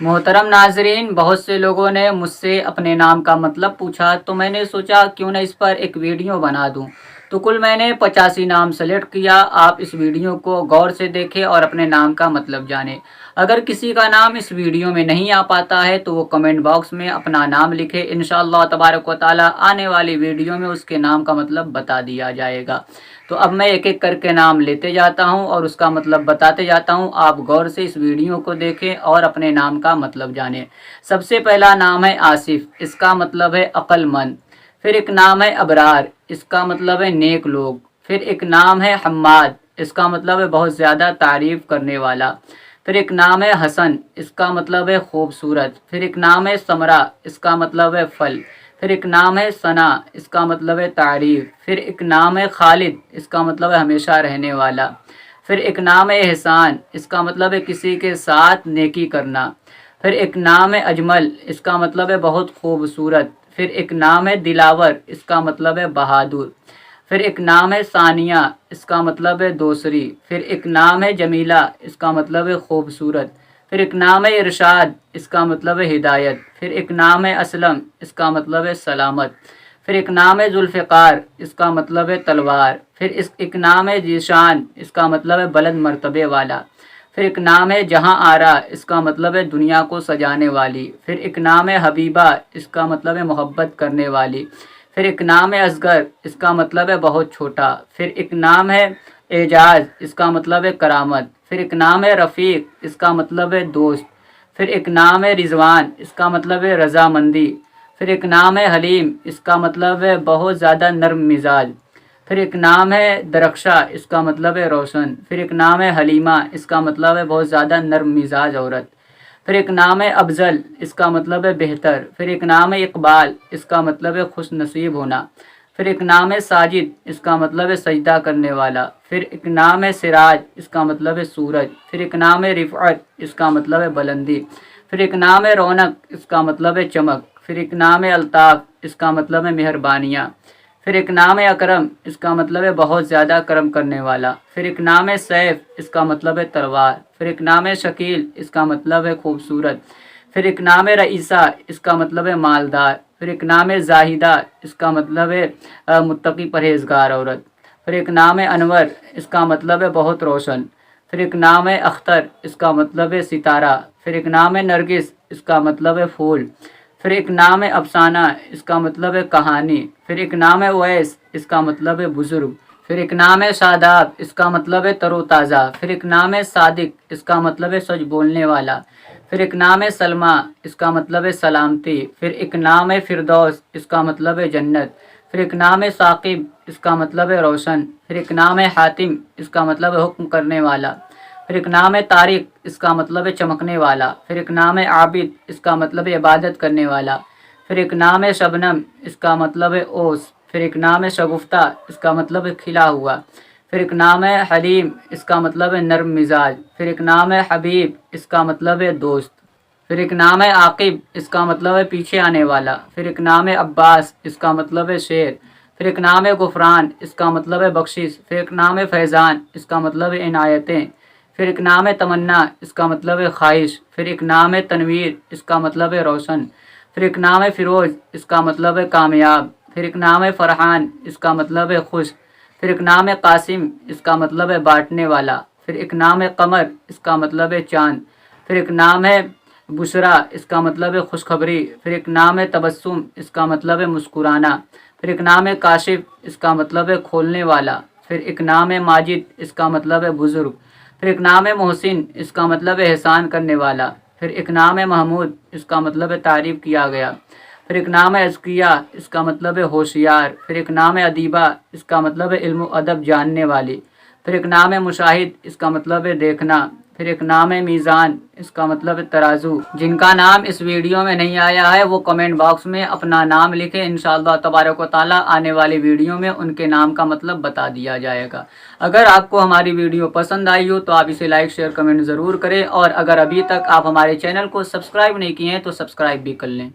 محترم ناظرین، بہت سے لوگوں نے مجھ سے اپنے نام کا مطلب پوچھا تو میں نے سوچا کیوں نہ اس پر ایک ویڈیو بنا دوں۔ تو کل میں نے 85 نام سلیکٹ کیا۔ آپ اس ویڈیو کو غور سے دیکھیں اور اپنے نام کا مطلب جانیں۔ اگر کسی کا نام اس ویڈیو میں نہیں آ پاتا ہے تو وہ کمنٹ باکس میں اپنا نام لکھے، انشاءاللہ تبارک و تعالی آنے والی ویڈیو میں اس کے نام کا مطلب بتا دیا جائے گا۔ تو اب میں ایک ایک کر کے نام لیتے جاتا ہوں اور اس کا مطلب بتاتے جاتا ہوں۔ آپ غور سے اس ویڈیو کو دیکھیں اور اپنے نام کا مطلب جانیں۔ سب سے پہلا نام ہے آصف، اس کا مطلب ہے عقل مند۔ پھر ایک نام ہے ابرار، اس کا مطلب ہے نیک لوگ۔ پھر ایک نام ہے حماد، اس کا مطلب ہے بہت زیادہ تعریف کرنے والا۔ پھر ایک نام ہے حسن، اس کا مطلب ہے خوبصورت۔ پھر ایک نام ہے ثمرہ، اس کا مطلب ہے پھل۔ پھر ایک نام ہے ثنا، اس کا مطلب ہے تعریف۔ پھر ایک نام ہے خالد، اس کا مطلب ہے ہمیشہ رہنے والا۔ پھر ایک نام ہے احسان، اس کا مطلب ہے کسی کے ساتھ نیکی کرنا۔ پھر ایک نام ہے اجمل، اس کا مطلب ہے بہت خوبصورت۔ پھر ایک نام ہے دلاور، اس کا مطلب ہے بہادر۔ پھر ایک نام ہے ثانیہ، اس کا مطلب ہے دوسری۔ پھر ایک نام ہے جمیلہ، اس کا مطلب ہے خوبصورت۔ پھر ایک نام ہے ارشاد، اس کا مطلب ہے ہدایت۔ پھر ایک نام ہے اسلم، اس کا مطلب ہے سلامت۔ پھر ایک نام ہے ذوالفقار، اس کا مطلب ہے تلوار۔ پھر ایک نام ہے ذیشان، اس کا مطلب ہے بلند مرتبے والا۔ پھر ایک نام ہے جہاں آرا، اس کا مطلب ہے دنیا کو سجانے والی۔ پھر ایک نام ہے حبیبہ، اس کا مطلب ہے محبت کرنے والی۔ پھر ایک نام ہے اصغر، اس کا مطلب ہے بہت چھوٹا۔ پھر ایک نام ہے اعجاز، اس کا مطلب ہے کرامت۔ پھر ایک نام ہے رفیق، اس کا مطلب ہے دوست۔ پھر ایک نام ہے رضوان، اس کا مطلب ہے رضامندی۔ پھر ایک نام ہے حلیم، اس کا مطلب ہے بہت زیادہ نرم مزاج۔ پھر ایک نام ہے درخشا، اس کا مطلب ہے روشن۔ پھر ایک نام ہے حلیمہ، اس کا مطلب ہے بہت زیادہ نرم مزاج عورت۔ پھر ایک نام ہے افضل، اس کا مطلب ہے بہتر۔ پھر ایک نام ہے اقبال، اس کا مطلب ہے خوش نصیب ہونا۔ پھر ایک نام ہے ساجد، اس کا مطلب ہے سجدہ کرنے والا۔ پھر ایک نام ہے سراج، اس کا مطلب ہے سورج۔ پھر ایک نام ہے رفعت، اس کا مطلب ہے بلندی۔ پھر ایک نام ہے رونق، اس کا مطلب ہے چمک۔ پھر ایک نام ہے الطاف، اس کا مطلب ہے مہربانیاں۔ پھر ایک نام ہے اکرم، اس کا مطلب ہے بہت زیادہ کرم کرنے والا۔ پھر ایک نام ہے سیف، اس کا مطلب ہے تلوار۔ پھر ایک نام ہے شکیل، اس کا مطلب ہے خوبصورت۔ پھر ایک نام ہے رئیسہ، اس کا مطلب ہے مالدار۔ پھر ایک نام ہے زاہدہ، اس کا مطلب ہے متقی پرہیزگار عورت۔ پھر ایک نام ہے انور، اس کا مطلب ہے بہت روشن۔ پھر ایک نام ہے اختر، اس کا مطلب ہے ستارہ۔ پھر ایک نام ہے نرگس، اس کا مطلب ہے پھول۔ پھر ایک نام ہے افسانہ، اس کا مطلب ہے کہانی۔ پھر ایک نام ہے اویس، اس کا مطلب ہے بزرگ۔ پھر ایک نام ہے شاداب، اس کا مطلب ہے تر و تازہ۔ پھر ایک نام ہے صادق، اس کا مطلب ہے سچ بولنے والا۔ پھر ایک نام ہے سلمہ، اس کا مطلب ہے سلامتی۔ پھر ایک نام ہے فردوس، اس کا مطلب ہے جنت۔ پھر ایک نام ہے ثاقب، اس کا مطلب ہے روشن۔ پھر ایک نام ہے حاتم، اس کا مطلب ہے حکم کرنے والا۔ پھر ایک نام ہے طارق، اس کا مطلب ہے چمکنے والا۔ پھر ایک نام ہے عابد، اس کا مطلب ہے عبادت کرنے والا۔ پھر ایک نام ہے شبنم، اس کا مطلب ہے اوس۔ پھر ایک نام ہے شگفتہ، اس کا مطلب ہے کھلا ہوا۔ پھر ایک نام ہے حلیم، اس کا مطلب ہے نرم مزاج۔ پھر ایک نام ہے حبیب، اس کا مطلب ہے دوست۔ پھر ایک نام ہے عاقب، اس کا مطلب ہے پیچھے آنے والا۔ پھر ایک نام ہے عباس، اس کا مطلب ہے شیر۔ پھر ایک نام ہے غفران، اس کا مطلب ہے بخشش۔ پھر ایک نام ہے فیضان، اس کا مطلب ہے عنایتیں۔ پھر ایک نام ہے تمنا، اس کا مطلب ہے خواہش۔ پھر ایک نام ہے تنویر، اس کا مطلب ہے روشن۔ پھر ایک نام ہے فیروز، اس کا مطلب ہے کامیاب۔ پھر ایک نام ہے فرحان، اس کا مطلب ہے خوش۔ پھر ایک نام ہے قاسم، اس کا مطلب ہے بانٹنے والا۔ پھر ایک نام ہے قمر، اس کا مطلب ہے چاند۔ پھر ایک نام ہے بشرا، اس کا مطلب ہے خوشخبری۔ پھر ایک نام ہے تبسم، اس کا مطلب ہے مسکرانا۔ پھر ایک نام ہے کاشف، اس کا مطلب ہے کھولنے والا۔ پھر ایک نام ہے ماجد، اس کا مطلب ہے بزرگ۔ پھر ایک نام ہے محسن، اس کا مطلب ہے احسان کرنے والا۔ پھر ایک نام ہے محمود، اس کا مطلب ہے تعریف کیا گیا۔ پھر ایک نام ہے اذکیہ، اس کا مطلب ہے ہوشیار۔ پھر ایک نام ہے ادیبہ، اس کا مطلب ہے علم و ادب جاننے والی۔ پھر ایک نام ہے مشاہد، اس کا مطلب ہے دیکھنا۔ پھر ایک نام ہے میزان، اس کا مطلب ہے ترازو۔ جن کا نام اس ویڈیو میں نہیں آیا ہے وہ کمنٹ باکس میں اپنا نام لکھیں، انشاءاللہ تبارک و تعالی آنے والی ویڈیو میں ان کے نام کا مطلب بتا دیا جائے گا۔ اگر آپ کو ہماری ویڈیو پسند آئی ہو تو آپ اسے لائک شیئر کمنٹ ضرور کریں، اور اگر ابھی تک آپ ہمارے چینل کو سبسکرائب نہیں کیے ہیں تو سبسکرائب بھی کر لیں۔